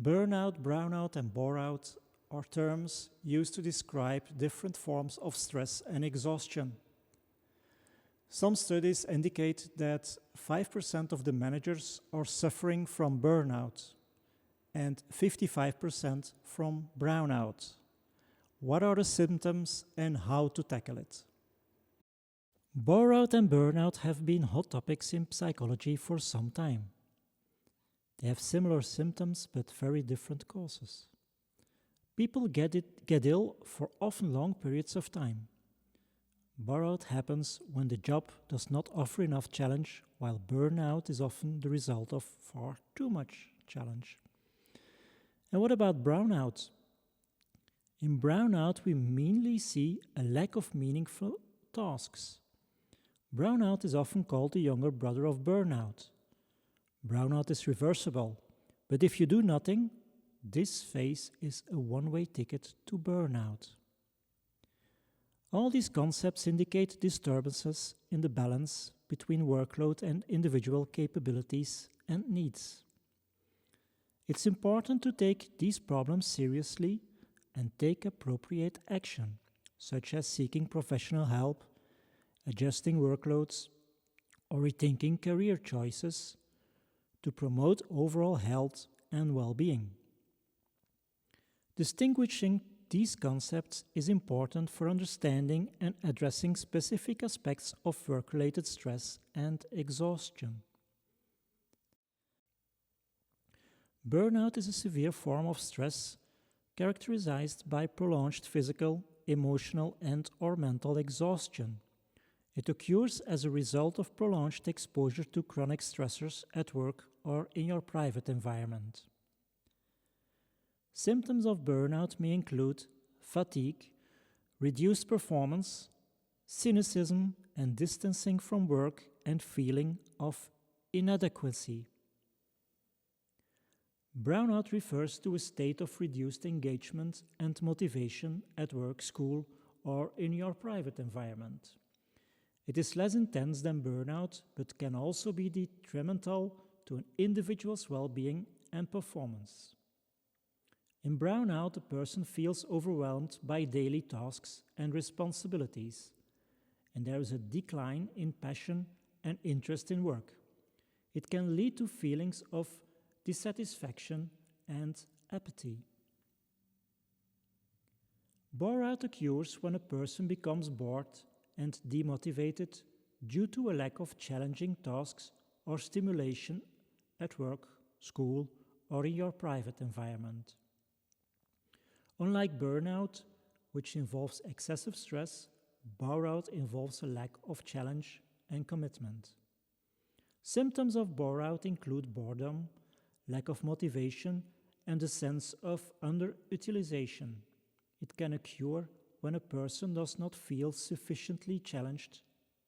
Burnout, brownout, and boreout are terms used to describe different forms of stress and exhaustion. Some studies indicate that 5% of the managers are suffering from burnout and 55% from brownout. What are the symptoms and how to tackle it? Boreout and burnout have been hot topics in psychology for some time. They have similar symptoms but very different causes. People get ill for often long periods of time. Boreout happens when the job does not offer enough challenge, while burnout is often the result of far too much challenge. And what about brownout? In brownout, we mainly see a lack of meaningful tasks. Brownout is often called the younger brother of burnout. Brownout is reversible, but if you do nothing, this phase is a one-way ticket to burnout. All these concepts indicate disturbances in the balance between workload and individual capabilities and needs. It's important to take these problems seriously and take appropriate action, such as seeking professional help, adjusting workloads, or rethinking career choices to promote overall health and well-being. Distinguishing these concepts is important for understanding and addressing specific aspects of work-related stress and exhaustion. Burnout is a severe form of stress characterized by prolonged physical, emotional, and/or mental exhaustion. It occurs as a result of prolonged exposure to chronic stressors at work or in your private environment. Symptoms of burnout may include fatigue, reduced performance, cynicism and distancing from work, and feeling of inadequacy. Brownout refers to a state of reduced engagement and motivation at work, school, or in your private environment. It is less intense than burnout, but can also be detrimental to an individual's well-being and performance. In brownout, a person feels overwhelmed by daily tasks and responsibilities, and there is a decline in passion and interest in work. It can lead to feelings of dissatisfaction and apathy. Boreout occurs when a person becomes bored and demotivated due to a lack of challenging tasks or stimulation at work, school, or in your private environment. Unlike burnout, which involves excessive stress, boreout involves a lack of challenge and commitment. Symptoms of boreout include boredom, lack of motivation, and a sense of underutilization. It can occur when a person does not feel sufficiently challenged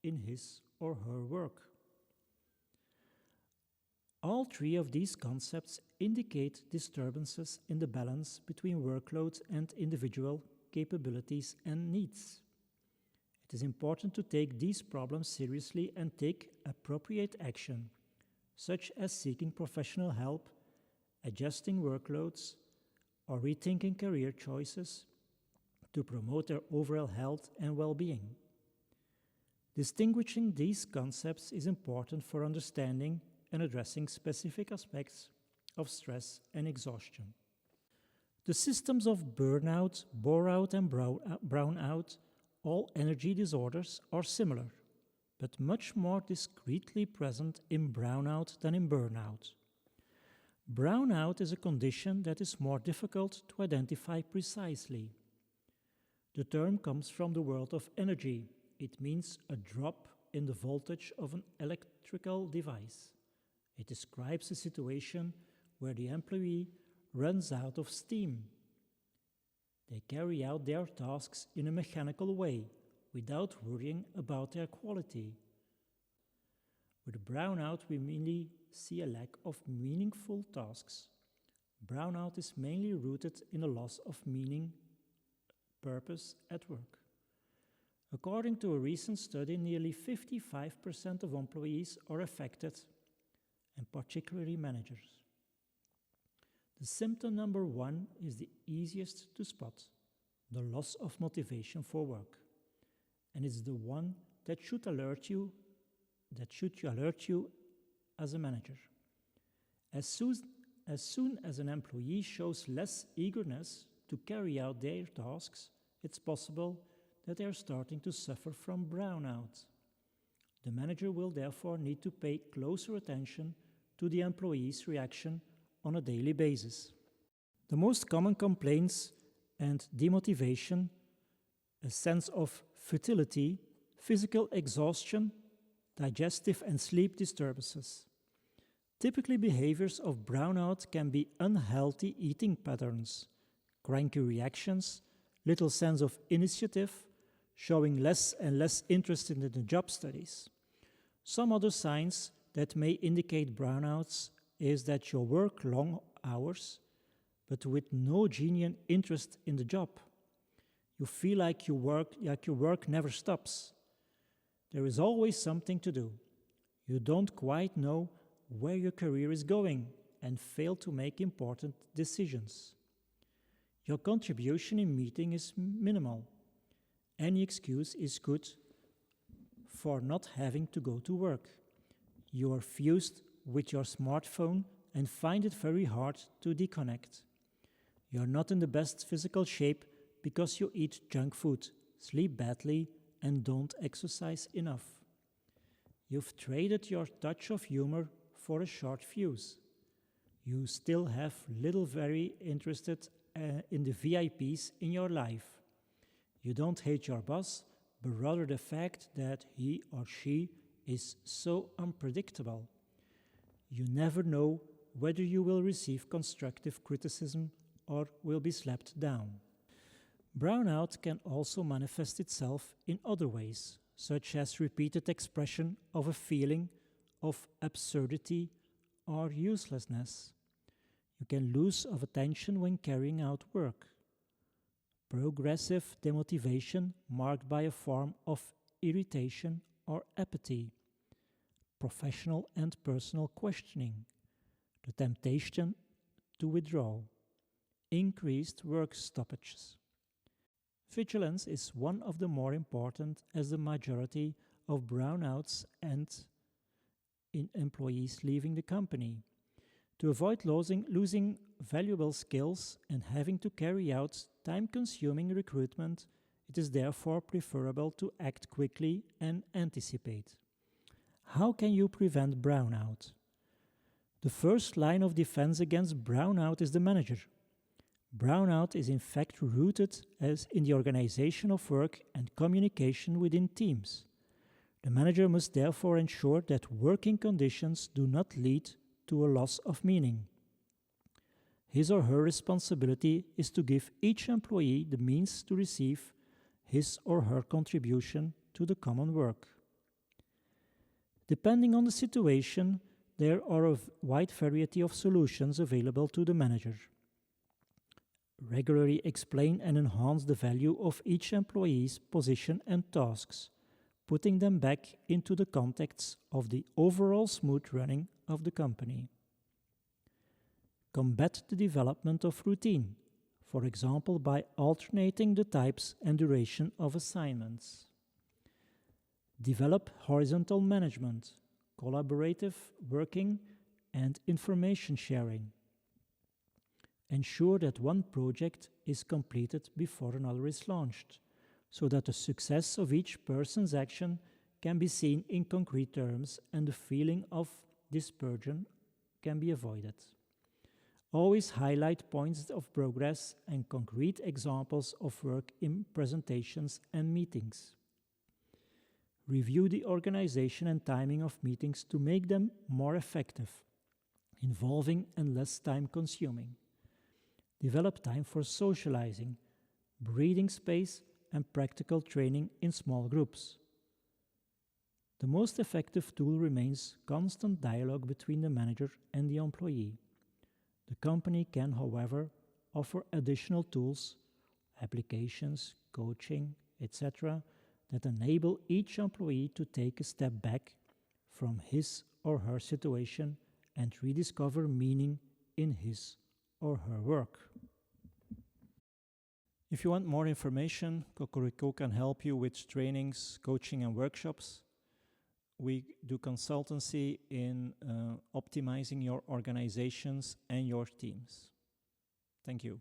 in his or her work. All three of these concepts indicate disturbances in the balance between workload and individual capabilities and needs. It is important to take these problems seriously and take appropriate action, such as seeking professional help, adjusting workloads, or rethinking career choices to promote their overall health and well-being. Distinguishing these concepts is important for understanding and addressing specific aspects of stress and exhaustion. The systems of burnout, boreout, and brownout, all energy disorders, are similar, but much more discreetly present in brownout than in burnout. Brownout is a condition that is more difficult to identify precisely. The term comes from the world of energy. It means a drop in the voltage of an electrical device. It describes a situation where the employee runs out of steam. They carry out their tasks in a mechanical way without worrying about their quality. With brownout, we mainly see a lack of meaningful tasks. Brownout is mainly rooted in a loss of meaning, purpose at work. According to a recent study, nearly 55% of employees are affected, and particularly managers. The symptom number 1 is the easiest to spot, the loss of motivation for work. And it's the one that should alert you as a manager. As soon as an employee shows less eagerness to carry out their tasks, it's possible that they are starting to suffer from brownout. The manager will therefore need to pay closer attention to the employee's reaction on a daily basis. The most common complaints and demotivation, a sense of futility, physical exhaustion, digestive and sleep disturbances. Typically, behaviors of brownout can be unhealthy eating patterns, cranky reactions, little sense of initiative, showing less and less interest in the job studies. Some other signs that may indicate brownouts is that you work long hours, but with no genuine interest in the job. You feel like your work never stops. There is always something to do. You don't quite know where your career is going and fail to make important decisions. Your contribution in meeting is minimal. Any excuse is good for not having to go to work. You are fused with your smartphone and find it very hard to disconnect. You are not in the best physical shape because you eat junk food, sleep badly, and don't exercise enough. You've traded your touch of humor for a short fuse. You still have little very interested in the VIPs in your life. You don't hate your boss, but rather the fact that he or she is so unpredictable. You never know whether you will receive constructive criticism or will be slapped down. Brownout can also manifest itself in other ways, such as repeated expression of a feeling of absurdity or uselessness. You can lose of attention when carrying out work. Progressive demotivation marked by a form of irritation or apathy. Professional and personal questioning. The temptation to withdraw. Increased work stoppages. Vigilance is one of the more important, as the majority of brownouts end in employees leaving the company. To avoid losing valuable skills and having to carry out time-consuming recruitment, it is therefore preferable to act quickly and anticipate. How can you prevent brownout? The first line of defense against brownout is the manager. Brownout is in fact rooted as in the organization of work and communication within teams. The manager must therefore ensure that working conditions do not lead to a loss of meaning. His or her responsibility is to give each employee the means to receive his or her contribution to the common work. Depending on the situation, there are a wide variety of solutions available to the manager. Regularly explain and enhance the value of each employee's position and tasks, putting them back into the context of the overall smooth running of the company. Combat the development of routine, for example by alternating the types and duration of assignments. Develop horizontal management, collaborative working, and information sharing. Ensure that one project is completed before another is launched, so that the success of each person's action can be seen in concrete terms and the feeling of dispersion can be avoided. Always highlight points of progress and concrete examples of work in presentations and meetings. Review the organization and timing of meetings to make them more effective, involving and less time-consuming. Develop time for socializing, breathing space, and practical training in small groups. The most effective tool remains constant dialogue between the manager and the employee. The company can, however, offer additional tools, applications, coaching, etc., that enable each employee to take a step back from his or her situation and rediscover meaning in his or her work. If you want more information, Cocorico can help you with trainings, coaching and workshops. We do consultancy in optimizing your organizations and your teams. Thank you.